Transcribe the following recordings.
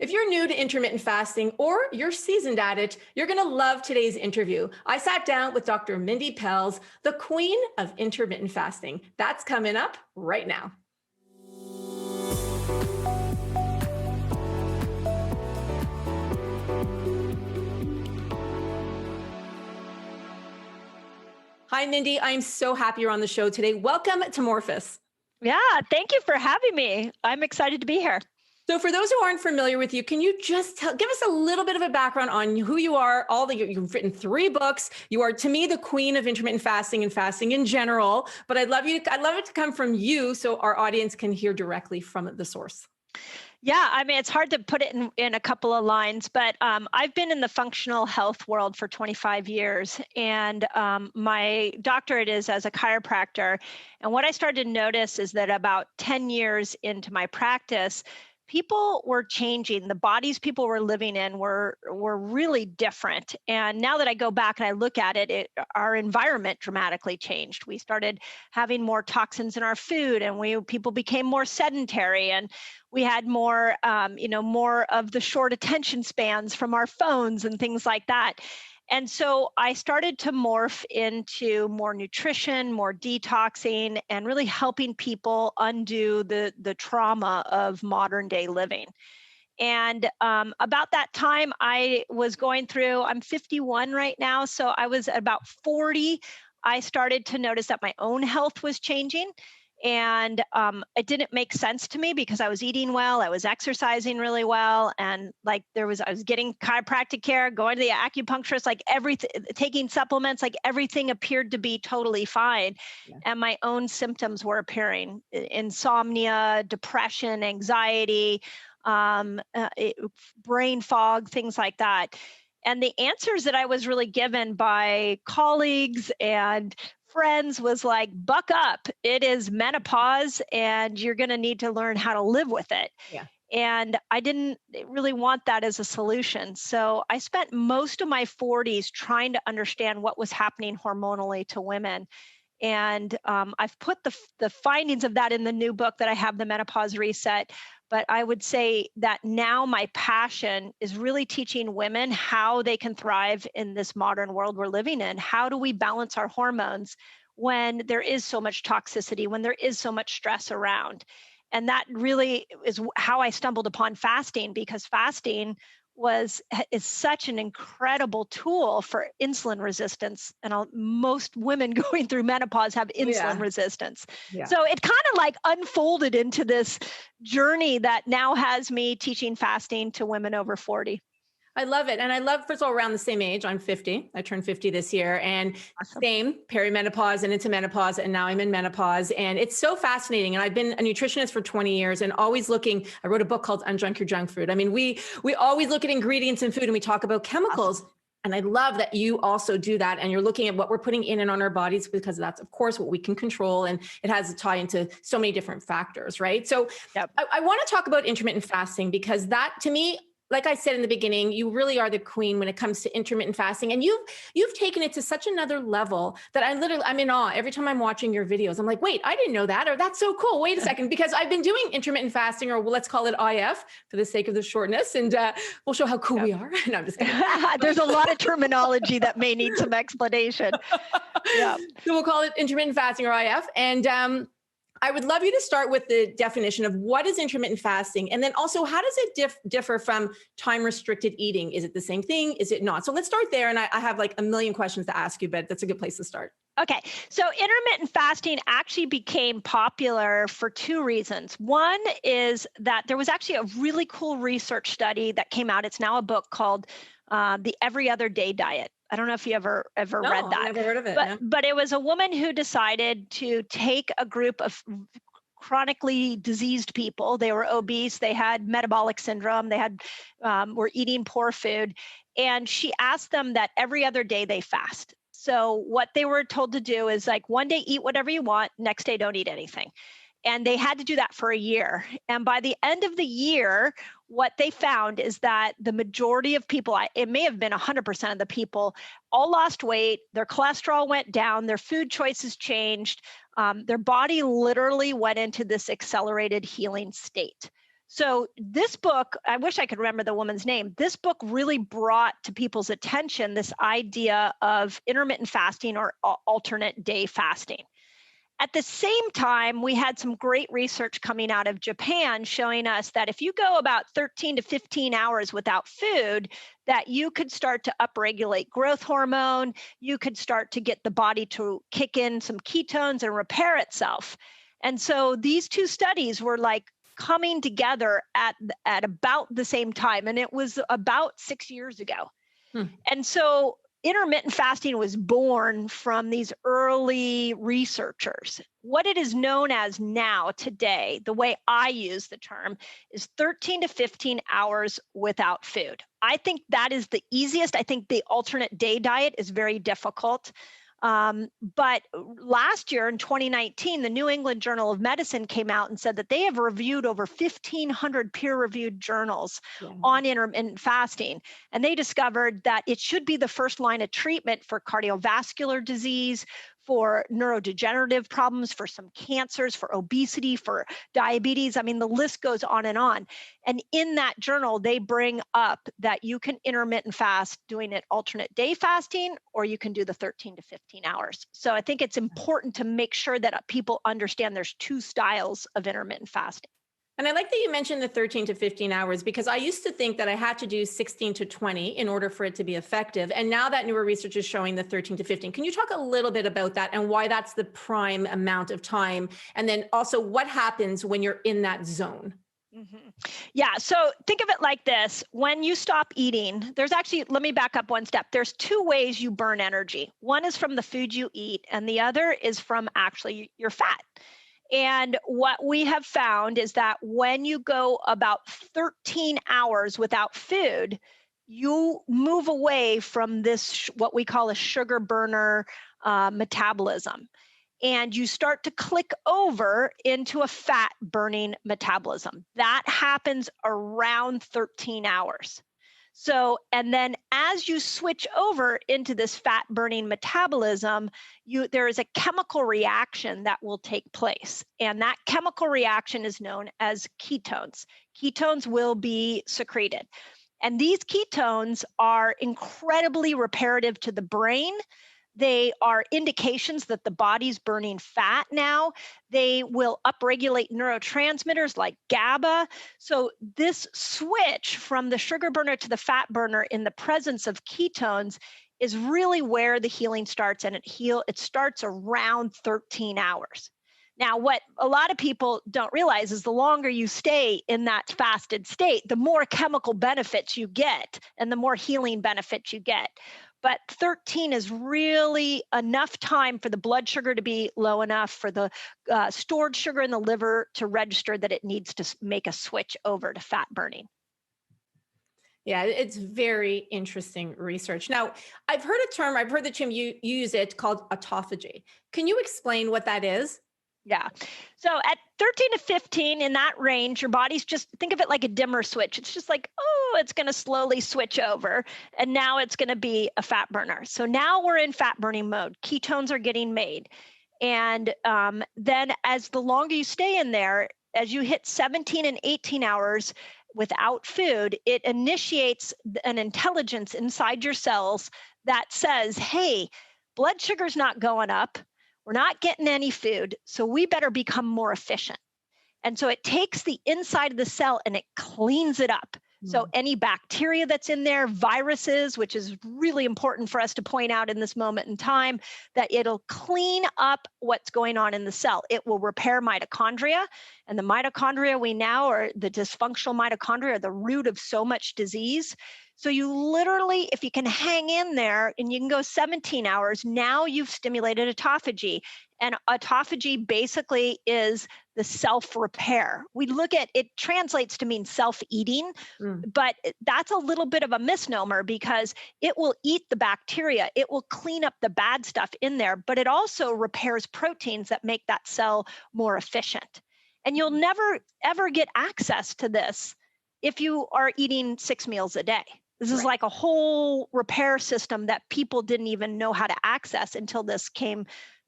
If you're new to intermittent fasting or you're seasoned at it, you're going to love today's interview. I sat down with Dr. Mindy Pelz, the queen of intermittent fasting. That's coming up right now. Hi, Mindy. I'm so happy you're on the show today. Welcome to Morphus. Yeah, thank you for having me. I'm excited to be here. So for those who aren't familiar with you, can you just give us a little bit of a background on who you are? You've written 3 books. You are, to me, the queen of intermittent fasting and fasting in general. But I'd love it to come from you so our audience can hear directly from the source. Yeah, I mean, it's hard to put it in a couple of lines, but I've been in the functional health world for 25 years, and my doctorate is as a chiropractor. And what I started to notice is that about 10 years into my practice, people were changing. The bodies people were living in were really different. And now that I go back and I look at it, our environment dramatically changed. We started having more toxins in our food, and people became more sedentary, and we had more, more of the short attention spans from our phones and things like that. And so I started to morph into more nutrition, more detoxing, and really helping people undo the trauma of modern day living. And about that time, I was going through, I'm 51 right now. So I was about 40. I started to notice that my own health was changing. And it didn't make sense to me because I was eating well, I was exercising really well, and I was getting chiropractic care, going to the acupuncturist, like everything, taking supplements, like everything appeared to be totally fine. Yeah. And my own symptoms were appearing: insomnia, depression, anxiety, brain fog, things like that. And the answers that I was really given by colleagues and friends was like, buck up, it is menopause and you're going to need to learn how to live with it. Yeah. And I didn't really want that as a solution. So I spent most of my 40s trying to understand what was happening hormonally to women. And I've put the findings of that in the new book that I have, The Menopause Reset. But I would say that now my passion is really teaching women how they can thrive in this modern world we're living in. How do we balance our hormones when there is so much toxicity, when there is so much stress around? And that really is how I stumbled upon fasting, because fasting is such an incredible tool for insulin resistance. And most women going through menopause have insulin resistance. Yeah. So it kind of like unfolded into this journey that now has me teaching fasting to women over 40. I love it. And I love, first of all, around the same age. I'm 50. I turned 50 this year, and awesome. Same perimenopause and into menopause. And now I'm in menopause, and it's so fascinating. And I've been a nutritionist for 20 years and always looking, I wrote a book called Undrunk Your Junk Food. I mean, we always look at ingredients in food and we talk about chemicals. Awesome. And I love that you also do that. And you're looking at what we're putting in and on our bodies, because that's, of course, what we can control. And it has a tie into so many different factors, right? So yep. I want to talk about intermittent fasting, because that, to me, like I said in the beginning, you really are the queen when it comes to intermittent fasting. And you've taken it to such another level that I'm in awe. Every time I'm watching your videos, I'm like, wait, I didn't know that, or that's so cool. Wait a second, because I've been doing intermittent fasting, or let's call it IF for the sake of the shortness. And we'll show how cool we are. No, I'm just kidding. There's a lot of terminology that may need some explanation. Yeah. So we'll call it intermittent fasting or IF. And I would love you to start with the definition of what is intermittent fasting, and then also how does it differ from time-restricted eating? Is it the same thing? Is it not? So let's start there, and I have like a million questions to ask you, but that's a good place to start. Okay, so intermittent fasting actually became popular for 2 reasons. One is that there was actually a really cool research study that came out. It's now a book called The Every Other Day Diet. I don't know if you ever read that. I've never heard of it. But it was a woman who decided to take a group of chronically diseased people. They were obese, they had metabolic syndrome, they were eating poor food, and she asked them that every other day they fast. So what they were told to do is like one day eat whatever you want, next day don't eat anything. And they had to do that for a year. And by the end of the year, what they found is that the majority of people, it may have been 100% of the people, all lost weight, their cholesterol went down, their food choices changed, their body literally went into this accelerated healing state. So this book, I wish I could remember the woman's name. This book really brought to people's attention this idea of intermittent fasting or alternate day fasting. At the same time, we had some great research coming out of Japan showing us that if you go about 13 to 15 hours without food, that you could start to upregulate growth hormone, you could start to get the body to kick in some ketones and repair itself. And so these two studies were like coming together at about the same time, and it was about 6 years ago. And so intermittent fasting was born from these early researchers. What it is known as now, today, the way I use the term, is 13 to 15 hours without food. I think that is the easiest. I think the alternate day diet is very difficult. But last year in 2019, the New England Journal of Medicine came out and said that they have reviewed over 1,500 peer-reviewed journals on intermittent fasting. And they discovered that it should be the first line of treatment for cardiovascular disease, for neurodegenerative problems, for some cancers, for obesity, for diabetes. I mean, the list goes on. And in that journal, they bring up that you can intermittent fast doing it alternate day fasting, or you can do the 13 to 15 hours. So I think it's important to make sure that people understand there's two styles of intermittent fasting. And I like that you mentioned the 13 to 15 hours, because I used to think that I had to do 16 to 20 in order for it to be effective. And now that newer research is showing the 13 to 15. Can you talk a little bit about that and why that's the prime amount of time? And then also what happens when you're in that zone? Yeah. So think of it like this. When you stop eating, there's actually, let me back up one step. There's two ways you burn energy. One is from the food you eat, and the other is from actually your fat. And what we have found is that when you go about 13 hours without food, you move away from this, what we call a sugar burner metabolism. And you start to click over into a fat burning metabolism. That happens around 13 hours. So, and then as you switch over into this fat burning metabolism, there is a chemical reaction that will take place. And that chemical reaction is known as ketones. Ketones will be secreted. And these ketones are incredibly reparative to the brain. They are indications that the body's burning fat now. They will upregulate neurotransmitters like GABA. So this switch from the sugar burner to the fat burner in the presence of ketones is really where the healing starts, and it starts around 13 hours. Now, what a lot of people don't realize is the longer you stay in that fasted state, the more chemical benefits you get and the more healing benefits you get. But 13 is really enough time for the blood sugar to be low enough, for the stored sugar in the liver to register that it needs to make a switch over to fat burning. Yeah, it's very interesting research. Now, I've heard that Jim, you use it, called autophagy. Can you explain what that is? Yeah. So at 13 to 15, in that range, your body's just, think of it like a dimmer switch. It's just like, oh, it's going to slowly switch over. And now it's going to be a fat burner. So now we're in fat burning mode. Ketones are getting made. And then as the longer you stay in there, as you hit 17 and 18 hours without food, it initiates an intelligence inside your cells that says, hey, blood sugar's not going up. We're not getting any food, so we better become more efficient. And so it takes the inside of the cell and it cleans it up. So any bacteria that's in there, viruses, which is really important for us to point out in this moment in time, that it'll clean up what's going on in the cell. It will repair mitochondria. And the mitochondria we now are the dysfunctional mitochondria are the root of so much disease. So you literally, if you can hang in there and you can go 17 hours, now you've stimulated autophagy. And autophagy basically is the self-repair. We look at it, translates to mean self-eating, but that's a little bit of a misnomer because it will eat the bacteria. It will clean up the bad stuff in there, but it also repairs proteins that make that cell more efficient. And you'll never, ever get access to this if you are eating 6 meals a day. This is like a whole repair system that people didn't even know how to access until this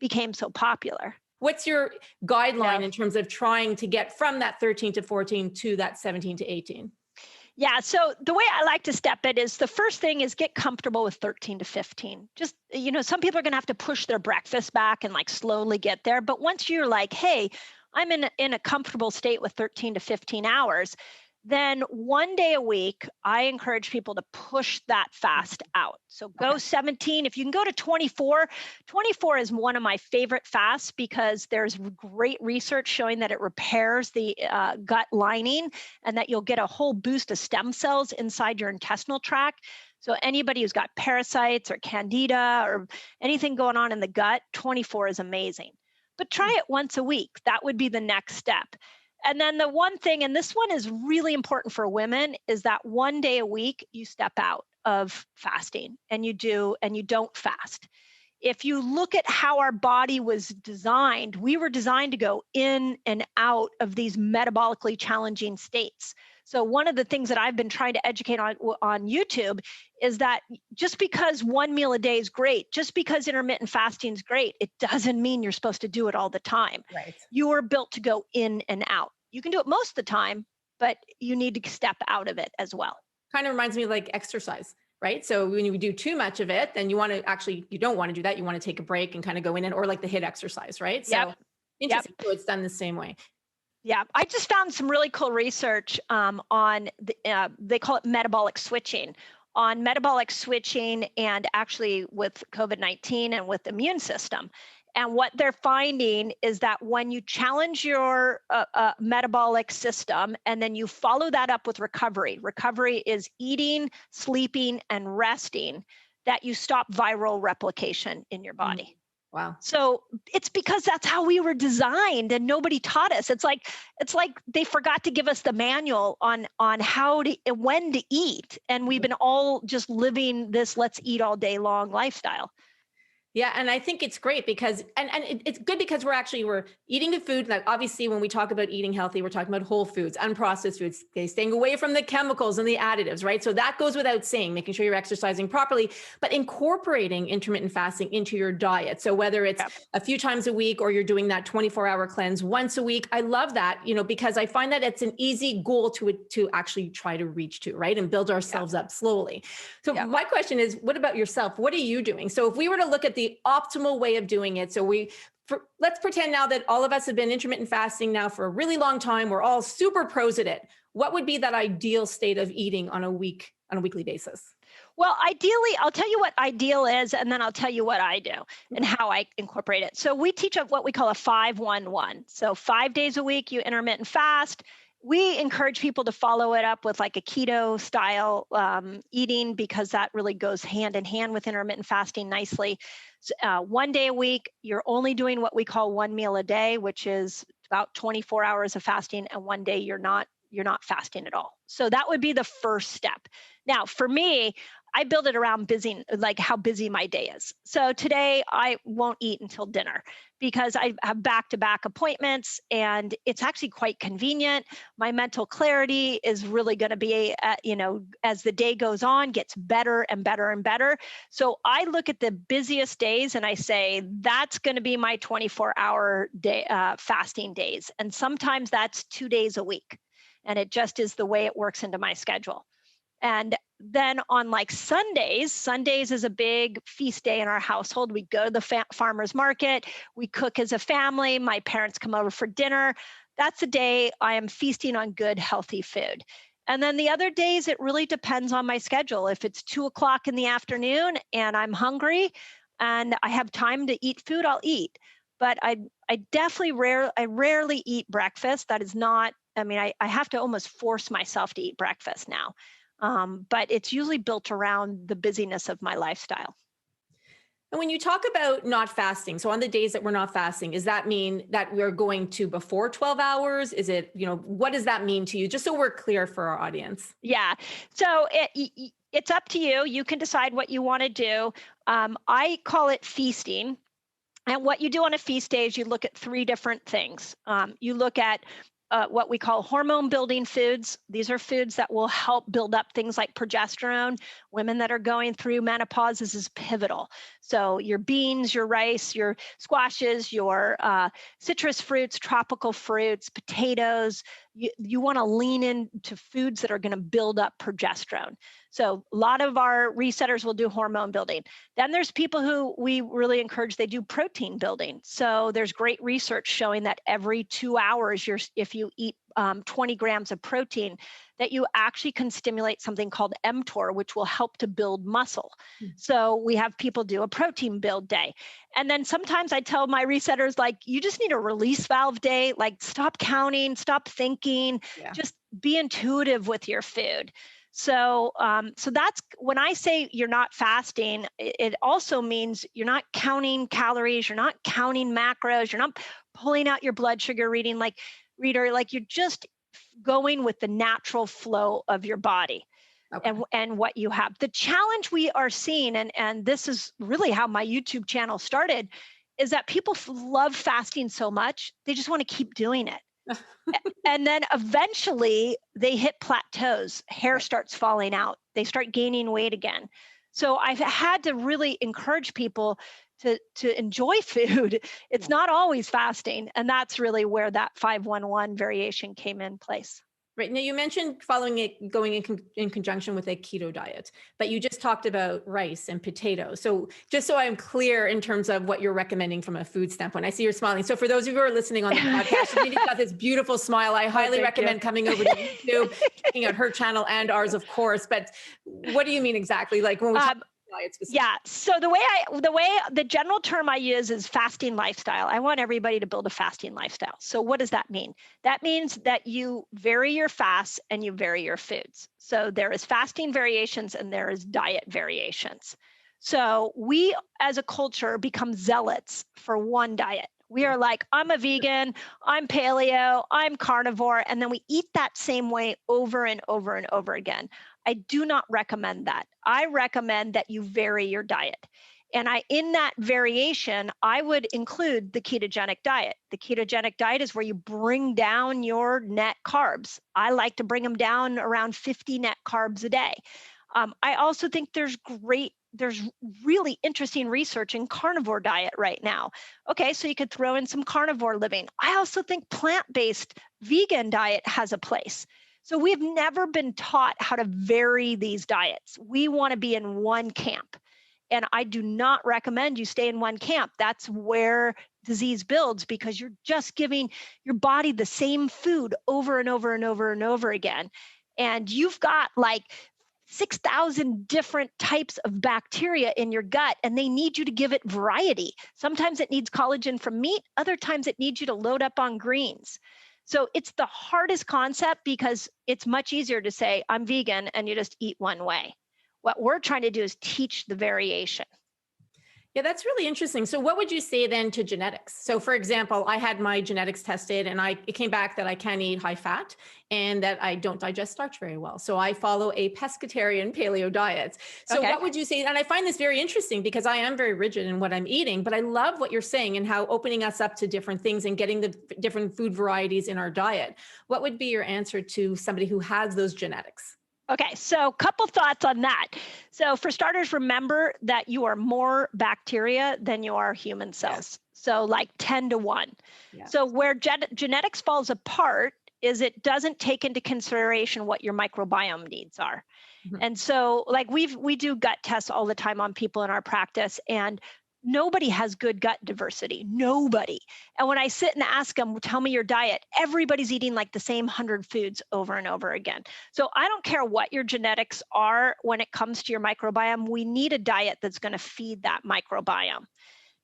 became so popular. what's your guideline Yeah. in terms of trying to get from that 13 to 14 to that 17 to 18? Yeah. So the way I like to step it is the first thing is get comfortable with 13 to 15. Just, some people are going to have to push their breakfast back and like slowly get there. But once you're like, hey, I'm in a comfortable state with 13 to 15 hours, then 1 day a week, I encourage people to push that fast out. So go 17. If you can go to 24, 24 is one of my favorite fasts because there's great research showing that it repairs the gut lining and that you'll get a whole boost of stem cells inside your intestinal tract. So anybody who's got parasites or candida or anything going on in the gut, 24 is amazing. But try it once a week. That would be the next step. And then the one thing, and this one is really important for women, is that 1 day a week you step out of fasting and you don't fast. If you look at how our body was designed, we were designed to go in and out of these metabolically challenging states. So one of the things that I've been trying to educate on YouTube is that just because one meal a day is great, just because intermittent fasting is great, it doesn't mean you're supposed to do it all the time. Right. You are built to go in and out. You can do it most of the time, but you need to step out of it as well. Kind of reminds me of like exercise, right? So when you do too much of it, then you don't want to do that. You want to take a break and kind of go in or like the HIIT exercise, right? So interesting. So it's done the same way. Yeah, I just found some really cool research on they call it metabolic switching, on metabolic switching and actually with COVID-19 and with the immune system. And what they're finding is that when you challenge your metabolic system and then you follow that up with recovery is eating, sleeping, and resting, that you stop viral replication in your body. Wow. So it's because that's how we were designed and nobody taught us. It's like they forgot to give us the manual on when to eat. And we've been all just living this let's eat all day long lifestyle. Yeah. And I think it's great because, and it's good because we're eating the food. Like obviously when we talk about eating healthy, we're talking about whole foods, unprocessed foods, staying away from the chemicals and the additives, right? So that goes without saying, making sure you're exercising properly, but incorporating intermittent fasting into your diet. So whether it's a few times a week or you're doing that 24-hour cleanse once a week, I love that, because I find that it's an easy goal to actually try to reach to, right? And build ourselves up slowly. So my question is, what about yourself? What are you doing? So if we were to look at the optimal way of doing it. So let's pretend now that all of us have been intermittent fasting now for a really long time. We're all super pros at it. What would be that ideal state of eating on a weekly basis? Well, ideally, I'll tell you what ideal is, and then I'll tell you what I do and how I incorporate it. So we teach what we call a 5-1-1. So 5 days a week, you intermittent fast. We encourage people to follow it up with like a keto style eating because that really goes hand in hand with intermittent fasting nicely. 1 day a week, you're only doing what we call one meal a day, which is about 24 hours of fasting, and 1 day you're not fasting at all. So that would be the first step. Now, for me, I build it around busy, like how busy my day is. So today I won't eat until dinner because I have back-to-back appointments and it's actually quite convenient. My mental clarity is really going to be, as the day goes on, gets better and better and better. So I look at the busiest days and I say, that's going to be my 24-hour day, fasting days. And sometimes that's 2 days a week. And it just is the way it works into my schedule. And then on like Sundays is a big feast day in our household. We go to the farmer's market. We cook as a family. My parents come over for dinner. That's the day I am feasting on good, healthy food. And then the other days, it really depends on my schedule. If it's 2:00 in the afternoon and I'm hungry and I have time to eat food, I'll eat. But I definitely rarely eat breakfast. That is not, I have to almost force myself to eat breakfast now. But it's usually built around the busyness of my lifestyle. And when you talk about not fasting, so on the days that we're not fasting, does that mean that we're going to before 12 hours? Is it, what does that mean to you? Just so we're clear for our audience. Yeah. So it's up to you. You can decide what you want to do. I call it feasting. And what you do on a feast day is you look at 3 different things. You look at what we call hormone building foods. These are foods that will help build up things like progesterone. Women that are going through menopause, this is pivotal. So your beans, your rice, your squashes, your citrus fruits, tropical fruits, potatoes, you want to lean into foods that are going to build up progesterone. So a lot of our resetters will do hormone building. Then there's people who we really encourage, they do protein building. So there's great research showing that every 2 hours, if you eat 20 grams of protein, that you actually can stimulate something called mTOR, which will help to build muscle. So we have people do a protein build day. And then sometimes I tell my resetters, like, you just need a release valve day, like stop counting, stop thinking, just be intuitive with your food. So, so that's when I say you're not fasting, it also means you're not counting calories, you're not counting macros, you're not pulling out your blood sugar reader, like you're just going with the natural flow of your body. Okay. And what you have. The challenge we are seeing, and this is really how my YouTube channel started, is that people love fasting so much, they just want to keep doing it. And then eventually they hit plateaus, hair starts falling out, they start gaining weight again. So I've had to really encourage people to enjoy food. It's not always fasting. And that's really where that 5-1-1 variation came in place. Right. Now, you mentioned going in conjunction with a keto diet, but you just talked about rice and potatoes. So just so I'm clear in terms of what you're recommending from a food standpoint, I see you're smiling. So for those of you who are listening on the podcast, Mindy's got this beautiful smile. I highly recommend coming over to YouTube, checking out her channel and ours, of course. But what do you mean exactly? Like when we talk yeah. So the general term I use is fasting lifestyle. I want everybody to build a fasting lifestyle. So what does that mean? That means that you vary your fasts and you vary your foods. So there is fasting variations and there is diet variations. So we as a culture become zealots for one diet. We are like, I'm a vegan, I'm paleo, I'm carnivore, and then we eat that same way over and over and over again. I do not recommend that. I recommend that you vary your diet. And in that variation, I would include the ketogenic diet. The ketogenic diet is where you bring down your net carbs. I like to bring them down around 50 net carbs a day. I also think there's really interesting research in carnivore diet right now. Okay, so you could throw in some carnivore living. I also think plant-based vegan diet has a place. So we've never been taught how to vary these diets. We want to be in one camp. And I do not recommend you stay in one camp. That's where disease builds, because you're just giving your body the same food over and over and over and over again. And you've got like 6,000 different types of bacteria in your gut, and they need you to give it variety. Sometimes it needs collagen from meat. Other times it needs you to load up on greens. So it's the hardest concept because it's much easier to say, I'm vegan, and you just eat one way. What we're trying to do is teach the variation. Yeah, that's really interesting. So what would you say then to genetics? So for example, I had my genetics tested and it came back that I can eat high fat and that I don't digest starch very well. So I follow a pescatarian paleo diet. So what would you say? And I find this very interesting because I am very rigid in what I'm eating, but I love what you're saying and how opening us up to different things and getting the different food varieties in our diet. What would be your answer to somebody who has those genetics? Okay, so a couple thoughts on that. So for starters, remember that you are more bacteria than you are human cells. So like 10 to 1. So where genetics falls apart is it doesn't take into consideration what your microbiome needs are. And so like we do gut tests all the time on people in our practice, and nobody has good gut diversity, nobody. And when I sit and ask them, tell me your diet, everybody's eating like the same 100 foods over and over again. So I don't care what your genetics are when it comes to your microbiome, we need a diet that's going to feed that microbiome.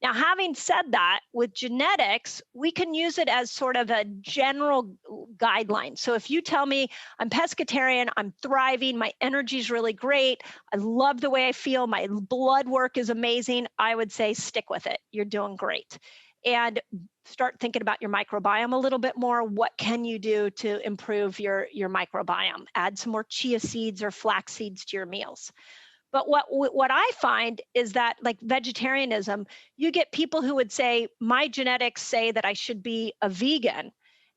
Now, having said that, with genetics, we can use it as sort of a general guideline. So if you tell me I'm pescatarian, I'm thriving, my energy is really great, I love the way I feel, my blood work is amazing, I would say stick with it. You're doing great. And start thinking about your microbiome a little bit more. What can you do to improve your microbiome? Add some more chia seeds or flax seeds to your meals. But what I find is that, like vegetarianism, you get people who would say, my genetics say that I should be a vegan.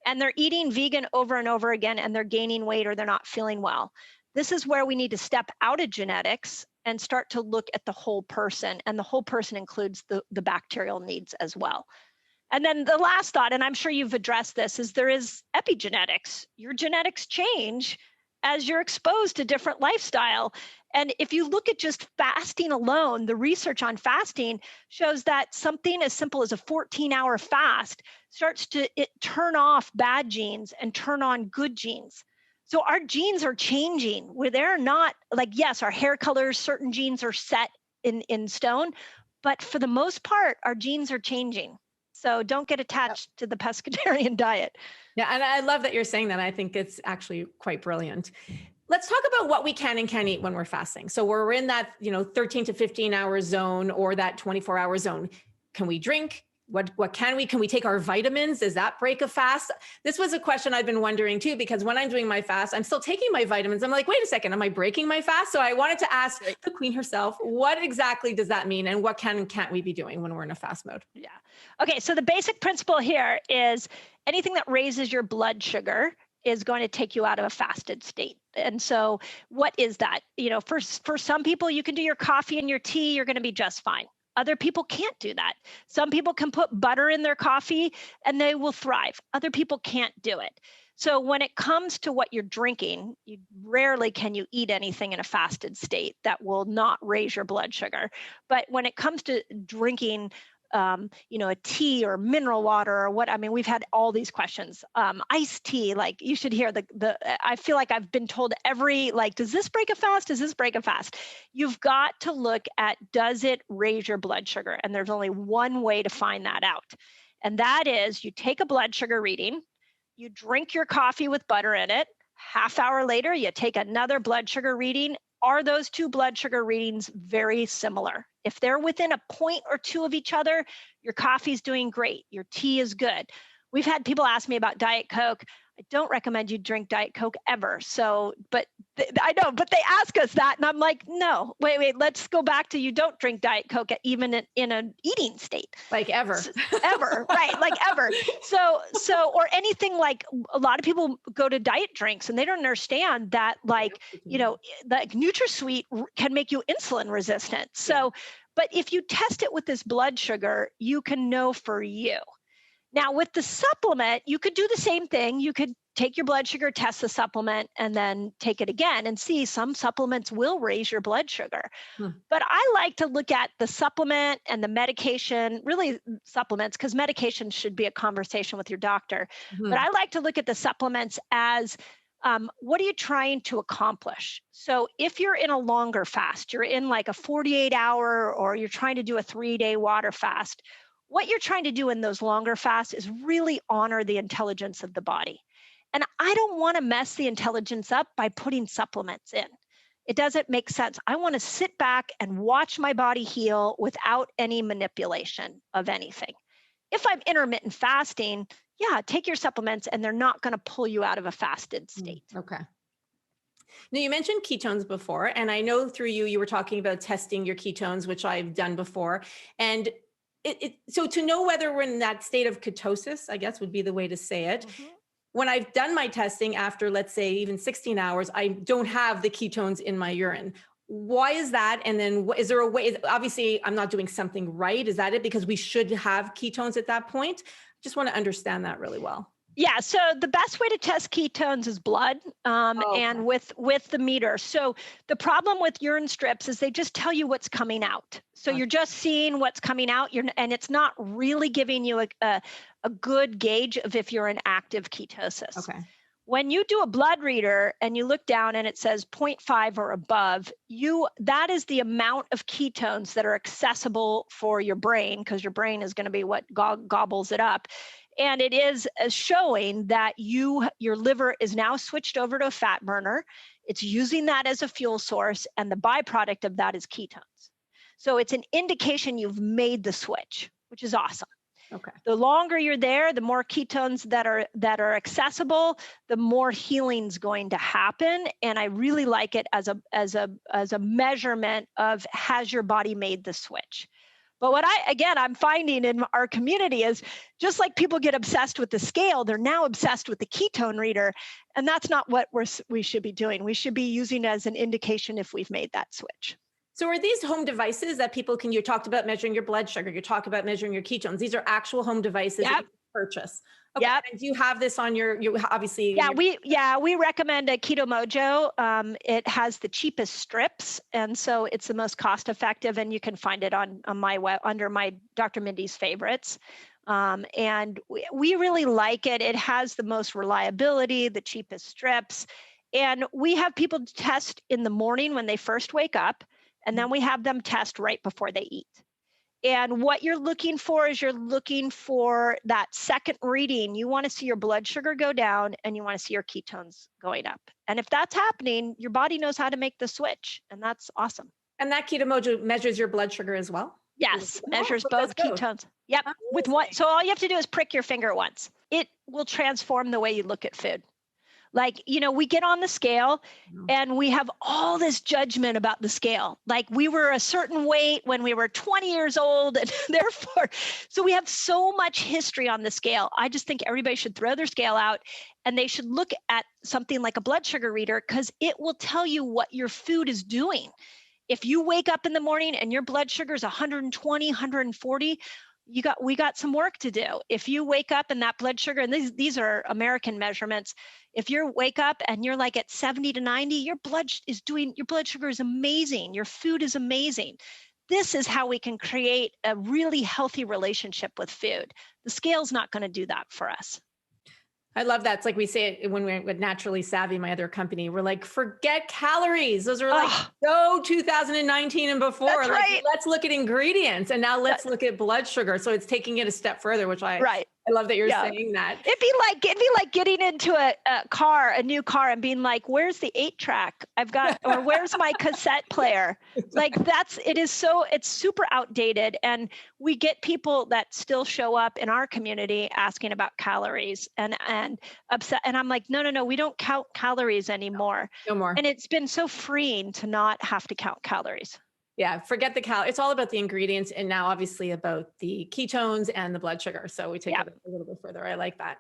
and they're eating vegan over and over again, and they're gaining weight or they're not feeling well. This is where we need to step out of genetics and start to look at the whole person. And the whole person includes the bacterial needs as well. And then the last thought, and I'm sure you've addressed this, is there is epigenetics. Your genetics change as you're exposed to different lifestyle. And if you look at just fasting alone, the research on fasting shows that something as simple as a 14-hour fast starts to turn off bad genes and turn on good genes. So our genes are changing where they're not like, yes, our hair colors, certain genes are set in stone, but for the most part, our genes are changing. So don't get attached to the pescatarian diet. Yeah, and I love that you're saying that. I think it's actually quite brilliant. Let's talk about what we can and can't eat when we're fasting. So we're in that, 13 to 15 hour zone or that 24-hour zone. Can we drink? What can we take our vitamins? Does that break a fast? This was a question I've been wondering too, because when I'm doing my fast, I'm still taking my vitamins. I'm like, wait a second, am I breaking my fast? So I wanted to ask the queen herself, what exactly does that mean? And what can and can't we be doing when we're in a fast mode? Yeah. Okay. So the basic principle here is anything that raises your blood sugar is going to take you out of a fasted state. And so what is that? For some people, you can do your coffee and your tea, you're going to be just fine. Other people can't do that. Some people can put butter in their coffee and they will thrive. Other people can't do it. So when it comes to what you're drinking, you rarely can you eat anything in a fasted state that will not raise your blood sugar. But when it comes to drinking, a tea or mineral water or we've had all these questions. Iced tea, like you should hear I feel like I've been told does this break a fast? Does this break a fast? You've got to look at, does it raise your blood sugar? And there's only one way to find that out. And that is you take a blood sugar reading, you drink your coffee with butter in it, half hour later, you take another blood sugar reading. Are those two blood sugar readings very similar? If they're within a point or two of each other, your coffee's doing great. Your tea is good. We've had people ask me about Diet Coke. I don't recommend you drink Diet Coke ever. So, I know, but they ask us that. And I'm like, no, wait, let's go back to you don't drink Diet Coke even in an eating state. Like ever. Ever, right, like ever. So, or anything like a lot of people go to diet drinks and they don't understand that like NutraSweet can make you insulin resistant. So, but if you test it with this blood sugar, you can know for you. Now, with the supplement, you could do the same thing. You could take your blood sugar, test the supplement, and then take it again and see some supplements will raise your blood sugar. But I like to look at the supplement and the medication, really supplements, because medication should be a conversation with your doctor. But I like to look at the supplements as what are you trying to accomplish? So if you're in a longer fast, you're in like a 48-hour or you're trying to do a 3-day water fast, what you're trying to do in those longer fasts is really honor the intelligence of the body. And I don't want to mess the intelligence up by putting supplements in. It doesn't make sense. I want to sit back and watch my body heal without any manipulation of anything. If I'm intermittent fasting, take your supplements and they're not going to pull you out of a fasted state. Okay. Now, you mentioned ketones before, and I know through you were talking about testing your ketones, which I've done before. And so to know whether we're in that state of ketosis, I guess would be the way to say it. When I've done my testing after, let's say, even 16 hours, I don't have the ketones in my urine. Why is that? And then is there a way, obviously I'm not doing something right. Is that it? Because we should have ketones at that point. Just want to understand that really well. Yeah. So the best way to test ketones is blood and with the meter. So the problem with urine strips is they just tell you what's coming out. So you're just seeing what's coming out, and it's not really giving you a good gauge of if you're in active ketosis. Okay. When you do a blood reader and you look down and it says 0.5 or above, that is the amount of ketones that are accessible for your brain, because your brain is going to be what gobbles it up. And it is showing that your liver is now switched over to a fat burner. It's using that as a fuel source, and the byproduct of that is ketones. So it's an indication you've made the switch, which is awesome. Okay. The longer you're there, the more ketones that are accessible, the more healing's going to happen. And I really like it as a measurement of, has your body made the switch? But what I'm finding in our community is just like people get obsessed with the scale, they're now obsessed with the ketone reader. And that's not what we should be doing. We should be using it as an indication if we've made that switch. So are these home devices that people can, you talked about measuring your blood sugar, you talk about measuring your ketones. These are actual home devices that you can purchase. Okay. Yep. And do you have this on you obviously. We recommend a Keto Mojo. It has the cheapest strips. And so it's the most cost effective, and you can find it on my web under my Dr. Mindy's favorites. And we really like it. It has the most reliability, the cheapest strips. And we have people test in the morning when they first wake up, and then we have them test right before they eat. And what you're looking for is you're looking for that second reading. You want to see your blood sugar go down, and you want to see your ketones going up. And if that's happening, your body knows how to make the switch. And that's awesome. And that Keto Mojo measures your blood sugar as well? Yes, measures both ketones. Yep. With one, so all you have to do is prick your finger once. It will transform the way you look at food. Like, we get on the scale and we have all this judgment about the scale. Like we were a certain weight when we were 20 years old, and therefore, so we have so much history on the scale. I just think everybody should throw their scale out, and they should look at something like a blood sugar reader, because it will tell you what your food is doing. If you wake up in the morning and your blood sugar is 120, 140, we got some work to do. If you wake up and that blood sugar, and these are American measurements, if you wake up and you're like at 70 to 90, your blood sugar is amazing. Your food is amazing. This is how we can create a really healthy relationship with food. The scale's not going to do that for us. I love that. It's like we say it when we're with Naturally Savvy, my other company, we're like, forget calories. Those are like, go 2019 and before. That's like, right. Let's look at ingredients, and now let's look at blood sugar. So it's taking it a step further, which I love that you're saying that. It'd be like getting into a new car and being like, where's the 8-track or where's my cassette player? Like it's super outdated. And we get people that still show up in our community asking about calories and upset. And I'm like, no, we don't count calories anymore. No more. And it's been so freeing to not have to count calories. Yeah, forget the calories. It's all about the ingredients, and now obviously about the ketones and the blood sugar. So we take it a little bit further. I like that.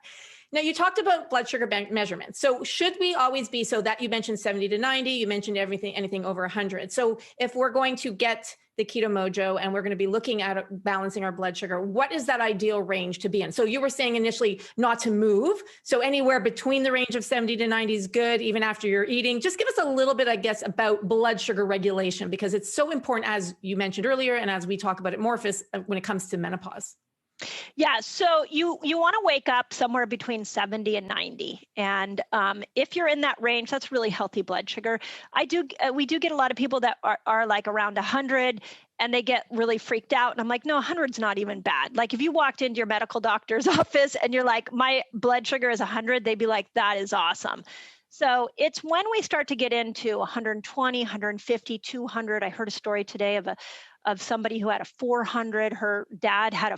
Now you talked about blood sugar measurements. So should we always be, so that you mentioned 70 to 90, you mentioned anything over 100. So if we're going to get the Keto Mojo and we're going to be looking at balancing our blood sugar, what is that ideal range to be in? So you were saying initially not to move. So anywhere between the range of 70 to 90 is good, even after you're eating. Just give us a little bit, I guess, about blood sugar regulation, because it's so important, as you mentioned earlier, and as we talk about at Morphus, when it comes to menopause. Yeah, so you want to wake up somewhere between 70 and 90. And if you're in that range, that's really healthy blood sugar. We do get a lot of people that are like around 100, and they get really freaked out. And I'm like, no, 100's not even bad. Like if you walked into your medical doctor's office and you're like, my blood sugar is 100, they'd be like, that is awesome. So it's when we start to get into 120, 150, 200. I heard a story today of somebody who had a 400. Her dad had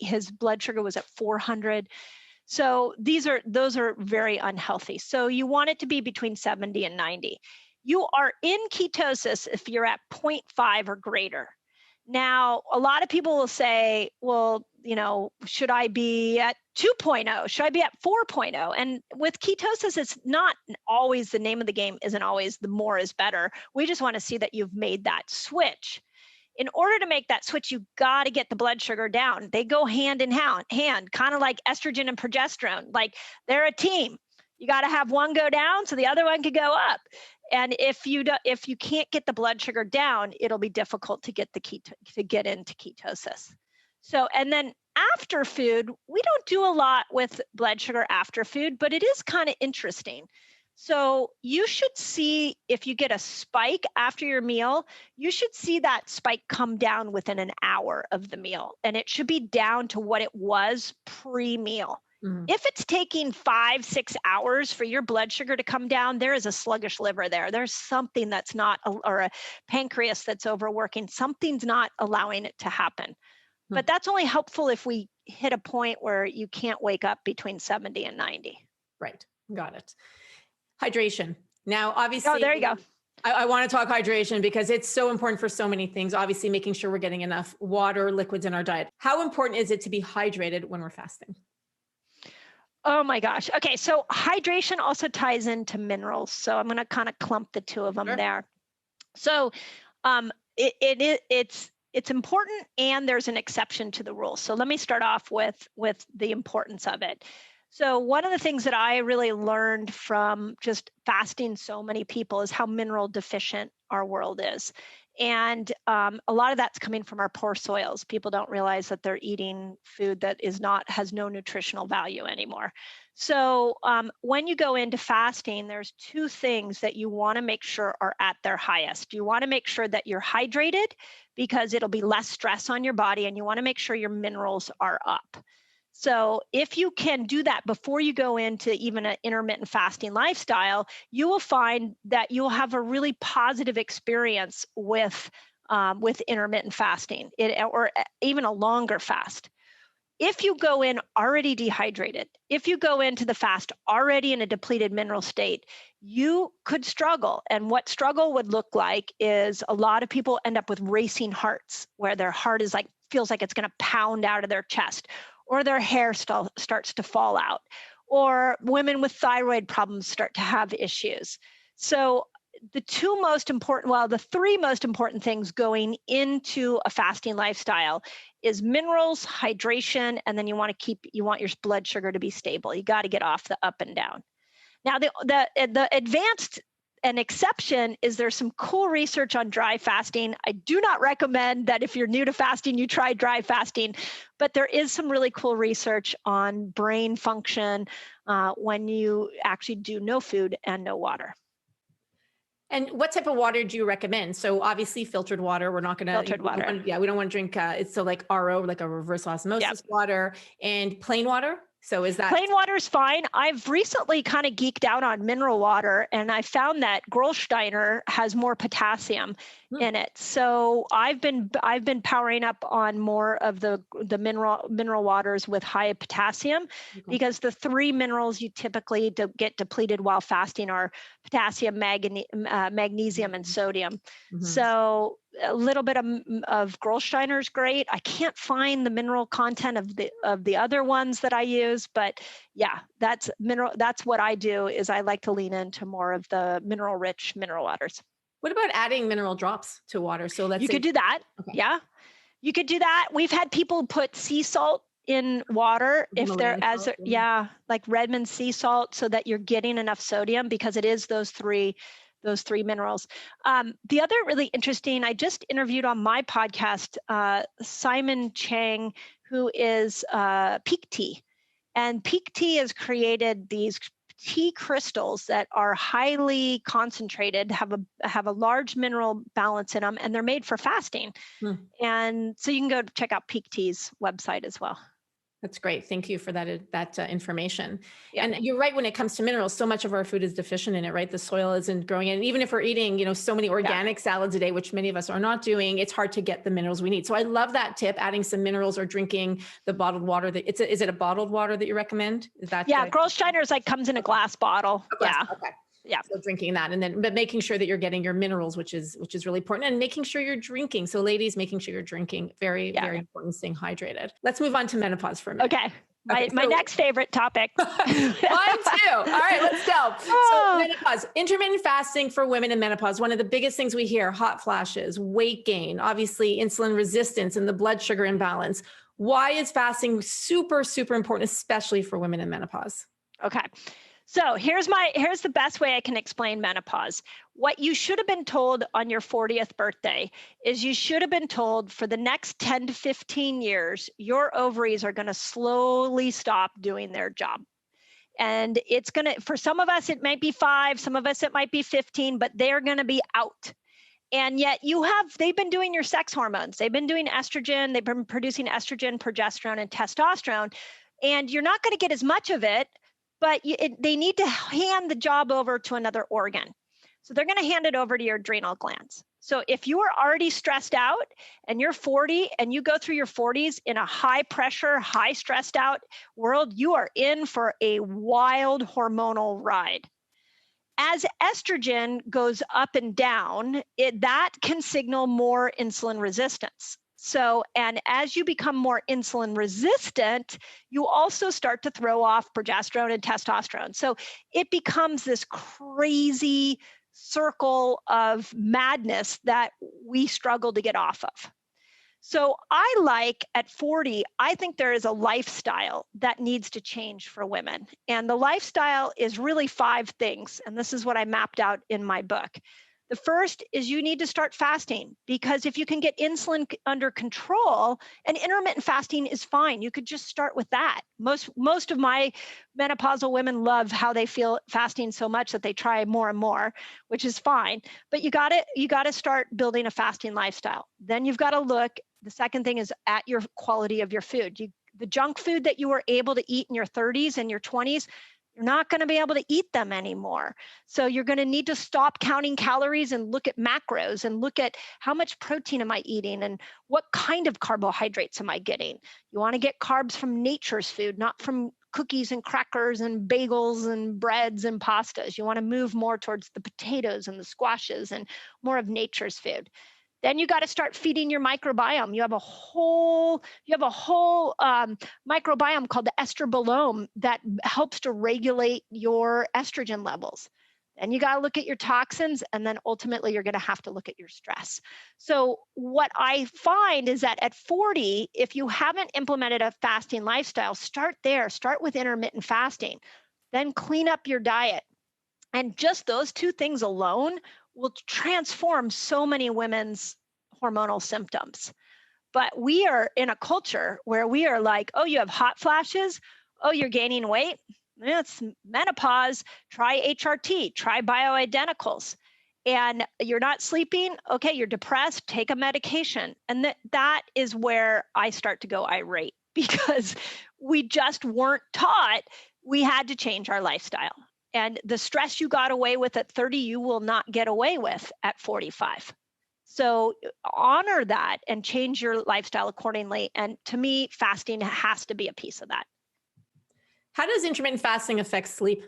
his blood sugar was at 400. So those are very unhealthy. So you want it to be between 70 and 90. You are in ketosis if you're at 0.5 or greater. Now, a lot of people will say, well, should I be at 2.0? Should I be at 4.0? And with ketosis, it's not always, the name of the game isn't always the more is better. We just want to see that you've made that switch. In order to make that switch, you got to get the blood sugar down. They go hand in hand, kind of like estrogen and progesterone. Like they're a team. You got to have one go down so the other one can go up. And if you can't get the blood sugar down, it'll be difficult to get into ketosis. So, and then after food, we don't do a lot with blood sugar after food, but it is kind of interesting. So you should see, if you get a spike after your meal, you should see that spike come down within an hour of the meal. And it should be down to what it was pre-meal. Mm-hmm. If it's taking 5-6 hours for your blood sugar to come down, there is a sluggish liver there. There's something that's not, or a pancreas that's overworking. Something's not allowing it to happen. Mm-hmm. But that's only helpful if we hit a point where you can't wake up between 70 and 90. Right. Got it. Hydration. Now, obviously, there you go. I want to talk hydration because it's so important for so many things. Obviously, making sure we're getting enough water, liquids in our diet. How important is it to be hydrated when we're fasting? Oh my gosh. Okay, so hydration also ties into minerals. So I'm going to kind of clump the two of them Sure. there. So it's important, and there's an exception to the rule. So let me start off with the importance of it. So one of the things that I really learned from just fasting so many people is how mineral deficient our world is. And a lot of that's coming from our poor soils. People don't realize that they're eating food that has no nutritional value anymore. So when you go into fasting, there's two things that you want to make sure are at their highest. You want to make sure that you're hydrated because it'll be less stress on your body, and you want to make sure your minerals are up. So if you can do that before you go into even an intermittent fasting lifestyle, you will find that you'll have a really positive experience with intermittent fasting, or even a longer fast. If you go in already dehydrated, if you go into the fast already in a depleted mineral state, you could struggle. And what struggle would look like is a lot of people end up with racing hearts, where their heart feels like it's going to pound out of their chest, or their hair starts to fall out, or women with thyroid problems start to have issues. So the three most important things going into a fasting lifestyle is minerals, hydration, and then you want your blood sugar to be stable. You got to get off the up and down. Now, the advanced an exception is there's some cool research on dry fasting. I do not recommend that if you're new to fasting, you try dry fasting, but there is some really cool research on brain function when you actually do no food and no water. And what type of water do you recommend? So obviously filtered water, we're not going to, Filtered water. we don't want to drink, it's so like RO, like a reverse osmosis water, and plain water. So is that plain water is fine? I've recently kind of geeked out on mineral water, and I found that Grolsteiner has more potassium in it. So I've been powering up on more of the mineral waters with high potassium, because the three minerals you typically get depleted while fasting are potassium, magnesium, and sodium. So a little bit of Grolsteiner is great. I can't find the mineral content of the other ones that I use, but yeah, that's what I do, is I like to lean into more of the rich mineral waters. What about adding mineral drops to water? So you could do that. Okay. Yeah, you could do that. We've had people put sea salt in water like Redmond sea salt, so that you're getting enough sodium, because it is those three minerals. The other really interesting, I just interviewed on my podcast, Simon Chang, who is Peak Tea. And Peak Tea has created these tea crystals that are highly concentrated, have a large mineral balance in them, and they're made for fasting. And so you can go check out Peak Tea's website as well. That's great. Thank you for that information. Yeah. And you're right, when it comes to minerals, so much of our food is deficient in it, right? The soil isn't growing. And even if we're eating, so many organic salads a day, which many of us are not doing, it's hard to get the minerals we need. So I love that tip, adding some minerals or drinking the bottled water. Is it a bottled water that you recommend? Is that Grolsteiner's comes in a glass bottle. Okay. Yeah. So drinking that, but making sure that you're getting your minerals, which is really important, and making sure you're drinking. So ladies, making sure you're drinking, very important, staying hydrated. Let's move on to menopause for a minute. Okay. My next favorite topic. Mine too. All right, let's go. So menopause, intermittent fasting for women in menopause. One of the biggest things we hear: hot flashes, weight gain, obviously insulin resistance, and the blood sugar imbalance. Why is fasting super, super important, especially for women in menopause? Okay. So here's the best way I can explain menopause. What you should have been told on your 40th birthday is you should have been told for the next 10 to 15 years, your ovaries are going to slowly stop doing their job. And it's going to, for some of us, it might be 5, some of us, it might be 15, but they're going to be out. And yet they've been doing your sex hormones. They've been doing estrogen. They've been producing estrogen, progesterone, and testosterone. And you're not going to get as much of it, but they need to hand the job over to another organ. So they're going to hand it over to your adrenal glands. So if you are already stressed out and you're 40 and you go through your 40s in a high pressure, high stressed out world, you are in for a wild hormonal ride. as estrogen goes up and down, that can signal more insulin resistance. So, and as you become more insulin resistant, you also start to throw off progesterone and testosterone. So it becomes this crazy circle of madness that we struggle to get off of. So at 40, I think there is a lifestyle that needs to change for women. And the lifestyle is really 5 things. And this is what I mapped out in my book. The first is you need to start fasting, because if you can get insulin under control, and intermittent fasting is fine. You could just start with that. Most of my menopausal women love how they feel fasting so much that they try more and more, which is fine. But you got to start building a fasting lifestyle. Then you've got to look. The second thing is at your quality of your food. The junk food that you were able to eat in your 30s and your 20s, you're not going to be able to eat them anymore. So you're going to need to stop counting calories and look at macros and look at how much protein am I eating and what kind of carbohydrates am I getting. You want to get carbs from nature's food, not from cookies and crackers and bagels and breads and pastas. You want to move more towards the potatoes and the squashes and more of nature's food. Then you got to start feeding your microbiome. You have a whole microbiome called the estrobolome that helps to regulate your estrogen levels. Then you got to look at your toxins, and then ultimately you're going to have to look at your stress. So what I find is that at 40, if you haven't implemented a fasting lifestyle, start there. Start with intermittent fasting. Then clean up your diet. And just those 2 things alone will transform so many women's hormonal symptoms. But we are in a culture where we are like, oh, you have hot flashes. Oh, you're gaining weight. It's menopause. Try HRT, try bioidenticals. And you're not sleeping. Okay, you're depressed. Take a medication. And that is where I start to go irate, because we just weren't taught. We had to change our lifestyle. And the stress you got away with at 30, you will not get away with at 45. So honor that and change your lifestyle accordingly. And to me, fasting has to be a piece of that. How does intermittent fasting affect sleep?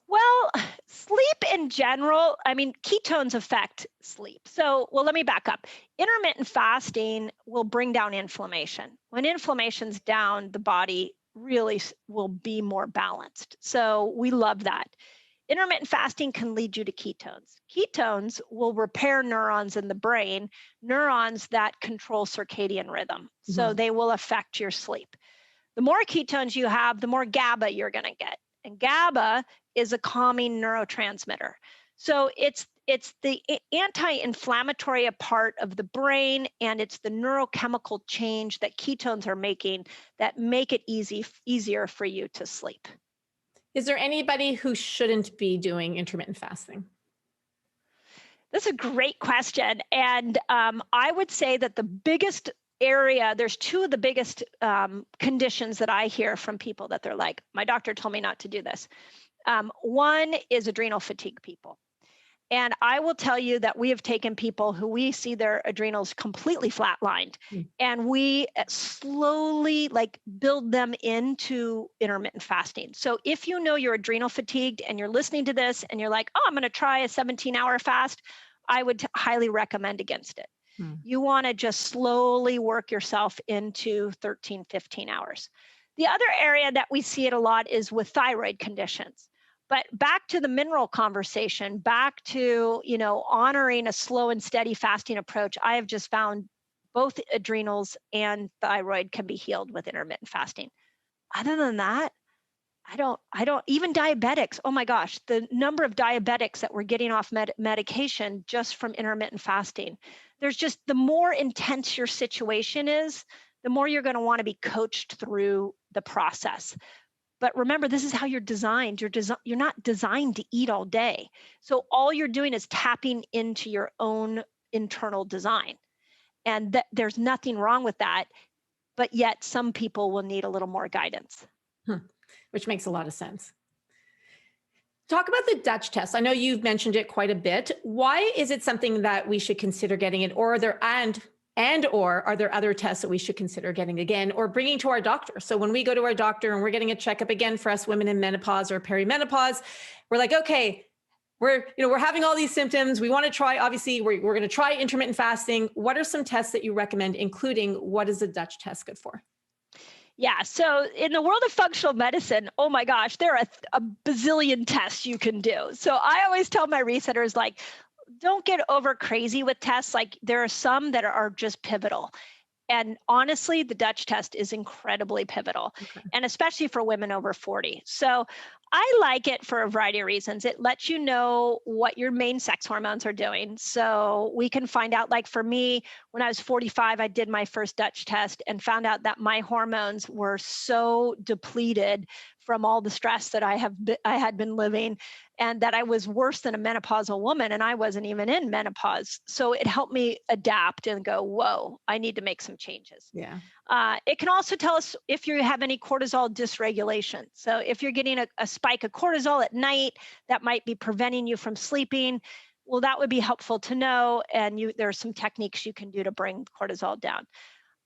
Well, sleep in general, ketones affect sleep. So, let me back up. Intermittent fasting will bring down inflammation. When inflammation's down, the body really will be more balanced. So we love that. Intermittent fasting can lead you to ketones. Ketones will repair neurons in the brain, neurons that control circadian rhythm. Mm-hmm. So they will affect your sleep. The more ketones you have, the more GABA you're going to get. And GABA is a calming neurotransmitter. So it's the anti-inflammatory part of the brain, and it's the neurochemical change that ketones are making that make it easier for you to sleep. Is there anybody who shouldn't be doing intermittent fasting? That's a great question. And I would say that the biggest area, there's 2 of the biggest conditions that I hear from people that they're like, my doctor told me not to do this. One is adrenal fatigue people. And I will tell you that we have taken people who we see their adrenals completely flatlined, and we slowly build them into intermittent fasting. So if you know you're adrenal fatigued and you're listening to this and you're like, oh, I'm going to try a 17-hour fast, I would highly recommend against it. You want to just slowly work yourself into 13, 15 hours. The other area that we see it a lot is with thyroid conditions. But back to the mineral conversation, back to, honoring a slow and steady fasting approach, I have just found both adrenals and thyroid can be healed with intermittent fasting. Other than that, I don't, even diabetics. Oh my gosh, the number of diabetics that we're getting off medication just from intermittent fasting. There's just, the more intense your situation is, the more you're going to want to be coached through the process. But remember, this is how you're designed. You're not designed to eat all day. So all you're doing is tapping into your own internal design. And there's nothing wrong with that. But yet some people will need a little more guidance. Which makes a lot of sense. Talk about the Dutch test. I know you've mentioned it quite a bit. Why is it something that we should consider getting it? Or are there And or are there other tests that we should consider getting again or bringing to our doctor? So when we go to our doctor and we're getting a checkup again for us women in menopause or perimenopause, we're like, okay, we're having all these symptoms. We want to try, obviously, we're going to try intermittent fasting. What are some tests that you recommend, including what is the Dutch test good for? Yeah. So in the world of functional medicine, oh my gosh, there are a bazillion tests you can do. So I always tell my resetters, like, don't get over crazy with tests. Like, there are some that are just pivotal. And honestly, the Dutch test is incredibly pivotal, Okay. and especially for women over 40. So I like it for a variety of reasons. It lets you know what your main sex hormones are doing. So we can find out, like for me, when I was 45, I did my first Dutch test and found out that my hormones were so depleted from all the stress that I had been living, and that I was worse than a menopausal woman, and I wasn't even in menopause. So it helped me adapt and go, whoa, I need to make some changes. Yeah. It can also tell us if you have any cortisol dysregulation. So if you're getting a spike of cortisol at night, that might be preventing you from sleeping. Well, that would be helpful to know. And there are some techniques you can do to bring cortisol down.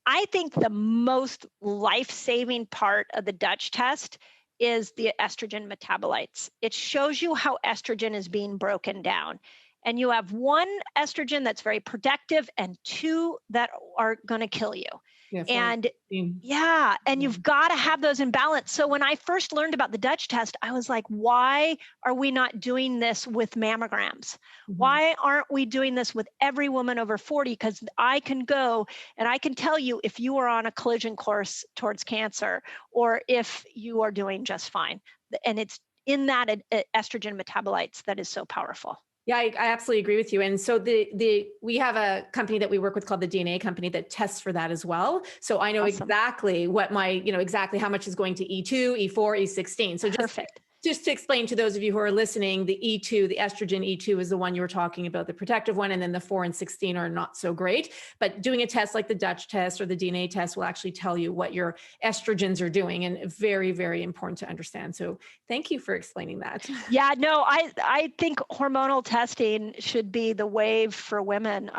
I think the most life-saving part of the Dutch test is the estrogen metabolites. It shows you how estrogen is being broken down. And you have one estrogen that's very protective and two that are going to kill you. Yeah. And yeah, and you've got to have those in balance. So when I first learned about the Dutch test, I was like, why are we not doing this with mammograms? Why aren't we doing this with every woman over 40? Because I can go and I can tell you if you are on a collision course towards cancer or if you are doing just fine. And it's in that estrogen metabolites that is so powerful. Yeah, I absolutely agree with you. And so we have a company that we work with called the DNA company that tests for that as well. So I know exactly what exactly how much is going to E2, E4, E16. So Perfect. Just to explain to those of you who are listening, the E2, the estrogen E2 is the one you were talking about, the protective one, and then the 4 and 16 are not so great. But doing a test like the Dutch test or the DNA test will actually tell you what your estrogens are doing, and very, very important to understand. So thank you for explaining that. Yeah, no, I think hormonal testing should be the wave for women.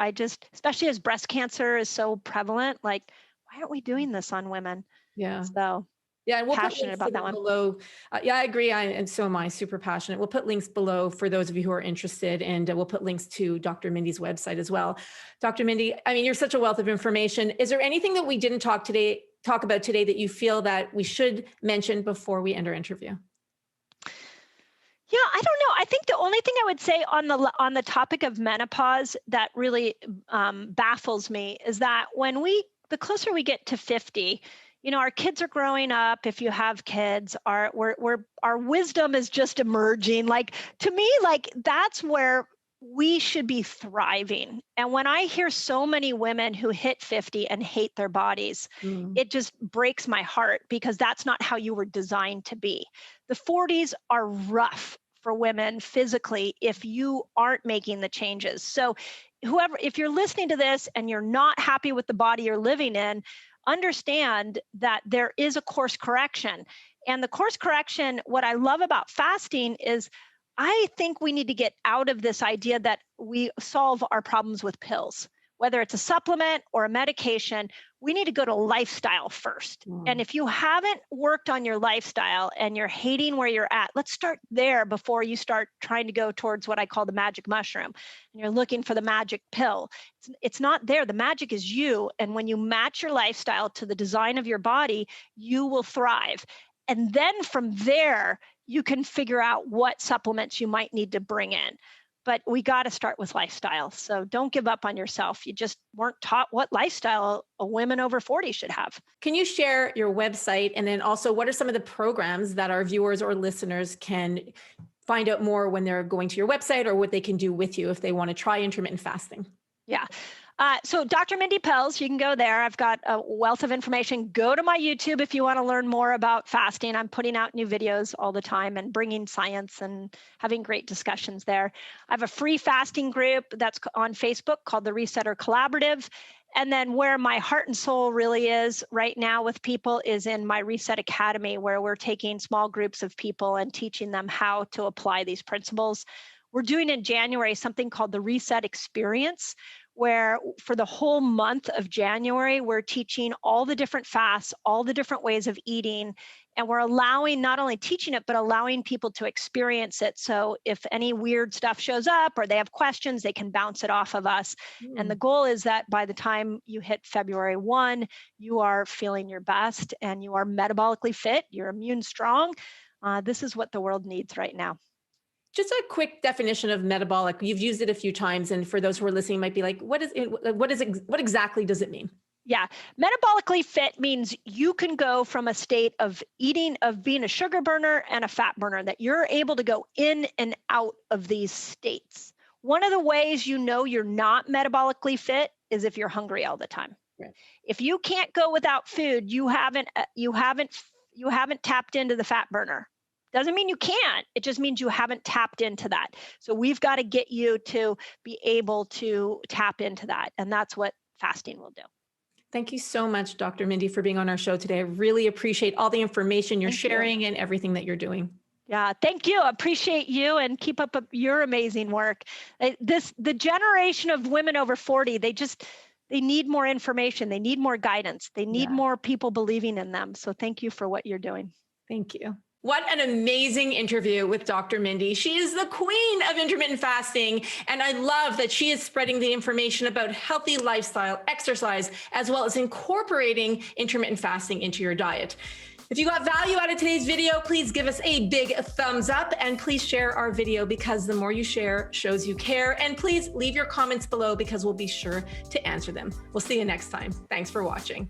Especially as breast cancer is so prevalent, like, why aren't we doing this on women? Yeah. So yeah, and we'll passionate put links about that one below. Yeah, I agree. And so am I, super passionate. We'll put links below for those of you who are interested, and we'll put links to Dr. Mindy's website as well. Dr. Mindy, I mean, you're such a wealth of information. Is there anything that we didn't talk about today that you feel that we should mention before we end our interview? Yeah, I don't know. I think the only thing I would say on the topic of menopause that really baffles me is that the closer we get to 50, our kids are growing up. If you have kids, our wisdom is just emerging. Like, to me, like, that's where we should be thriving. And when I hear so many women who hit 50 and hate their bodies, it just breaks my heart, because that's not how you were designed to be. The 40s are rough for women physically if you aren't making the changes. So if you're listening to this and you're not happy with the body you're living in, understand that there is a course correction. And the course correction, what I love about fasting is I think we need to get out of this idea that we solve our problems with pills. Whether it's a supplement or a medication, we need to go to lifestyle first. And if you haven't worked on your lifestyle and you're hating where you're at, let's start there before you start trying to go towards what I call the magic mushroom. And you're looking for the magic pill. It's not there. The magic is you. And when you match your lifestyle to the design of your body, you will thrive. And then from there, you can figure out what supplements you might need to bring in. But we got to start with lifestyle. So don't give up on yourself. You just weren't taught what lifestyle a woman over 40 should have. Can you share your website? And then also, what are some of the programs that our viewers or listeners can find out more when they're going to your website, or what they can do with you if they want to try intermittent fasting? Yeah. So Dr. Mindy Pelz, you can go there. I've got a wealth of information. Go to my YouTube if you want to learn more about fasting. I'm putting out new videos all the time and bringing science and having great discussions there. I have a free fasting group that's on Facebook called the Resetter Collaborative. And then where my heart and soul really is right now with people is in my Reset Academy, where we're taking small groups of people and teaching them how to apply these principles. We're doing in January something called the Reset Experience, where for the whole month of January, we're teaching all the different fasts, all the different ways of eating, and we're allowing, not only teaching it, but allowing people to experience it. So if any weird stuff shows up or they have questions, they can bounce it off of us. And the goal is that by the time you hit February 1, you are feeling your best and you are metabolically fit, you're immune strong. This is what the world needs right now. Just a quick definition of metabolic. You've used it a few times, and for those who are listening, might be like, what exactly does it mean? Yeah, metabolically fit means you can go from a state of being a sugar burner and a fat burner, that you're able to go in and out of these states. One of the ways you know you're not metabolically fit is if you're hungry all the time. Right. If you can't go without food, you haven't tapped into the fat burner. Doesn't mean you can't. It just means you haven't tapped into that. So we've got to get you to be able to tap into that. And that's what fasting will do. Thank you so much, Dr. Mindy, for being on our show today. I really appreciate all the information you're sharing and everything that you're doing. Yeah, thank you. I appreciate you, and keep up your amazing work. The generation of women over 40, they need more information. They need more guidance. They need more people believing in them. So thank you for what you're doing. Thank you. What an amazing interview with Dr. Mindy. She is the queen of intermittent fasting, and I love that she is spreading the information about healthy lifestyle, exercise, as well as incorporating intermittent fasting into your diet. If you got value out of today's video, please give us a big thumbs up, and please share our video, because the more you share shows you care. And please leave your comments below, because we'll be sure to answer them. We'll see you next time. Thanks for watching.